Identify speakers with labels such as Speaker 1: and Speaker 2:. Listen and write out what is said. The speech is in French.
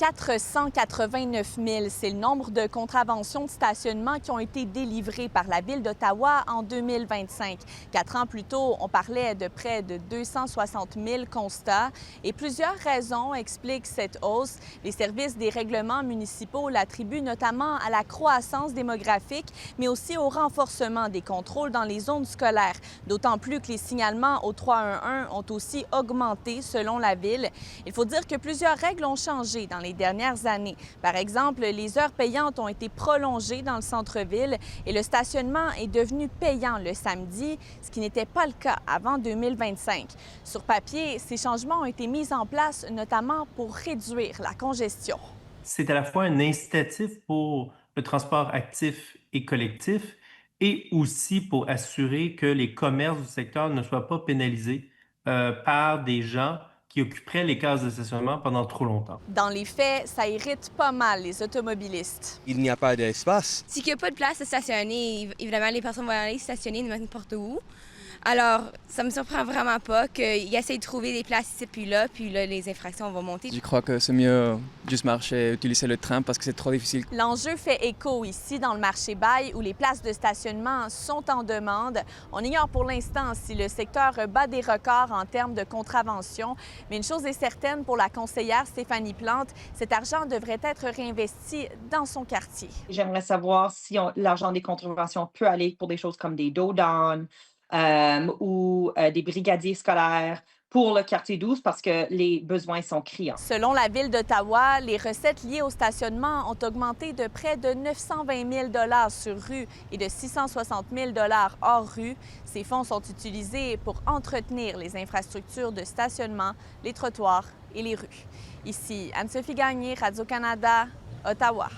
Speaker 1: 489 000, c'est le nombre de contraventions de stationnement qui ont été délivrées par la Ville d'Ottawa en 2025. 4 ans plus tôt, on parlait de près de 260 000 constats et plusieurs raisons expliquent cette hausse. Les services des règlements municipaux l'attribuent notamment à la croissance démographique, mais aussi au renforcement des contrôles dans les zones scolaires, d'autant plus que les signalements au 311 ont aussi augmenté selon la Ville. Il faut dire que plusieurs règles ont changé dans les dernières années. Par exemple, les heures payantes ont été prolongées dans le centre-ville et le stationnement est devenu payant le samedi, ce qui n'était pas le cas avant 2025. Sur papier, ces changements ont été mis en place notamment pour réduire la congestion.
Speaker 2: C'est à la fois un incitatif pour le transport actif et collectif et aussi pour assurer que les commerces du secteur ne soient pas pénalisés par des gens qui occuperaient les cases de stationnement pendant trop longtemps.
Speaker 1: Dans les faits, ça irrite pas mal les automobilistes.
Speaker 3: Il n'y a pas d'espace.
Speaker 4: S'il n'y a pas de place à stationner, évidemment, les personnes vont aller stationner n'importe où. Alors, ça me surprend vraiment pas qu'ils essayent de trouver des places ici puis là, les infractions vont monter.
Speaker 5: Je crois que c'est mieux juste marcher, utiliser le train parce que c'est trop difficile.
Speaker 1: L'enjeu fait écho ici dans le marché Bail où les places de stationnement sont en demande. On ignore pour l'instant si le secteur bat des records en termes de contraventions, mais une chose est certaine pour la conseillère Stéphanie Plante, cet argent devrait être réinvesti dans son quartier.
Speaker 6: J'aimerais savoir si l'argent des contraventions peut aller pour des choses comme des dos-down, ou des brigadiers scolaires pour le quartier 12 parce que les besoins sont criants.
Speaker 1: Selon la Ville d'Ottawa, les recettes liées au stationnement ont augmenté de près de 920 000 sur rue et de 660 000 hors rue. Ces fonds sont utilisés pour entretenir les infrastructures de stationnement, les trottoirs et les rues. Ici, Anne-Sophie Gagné, Radio-Canada, Ottawa.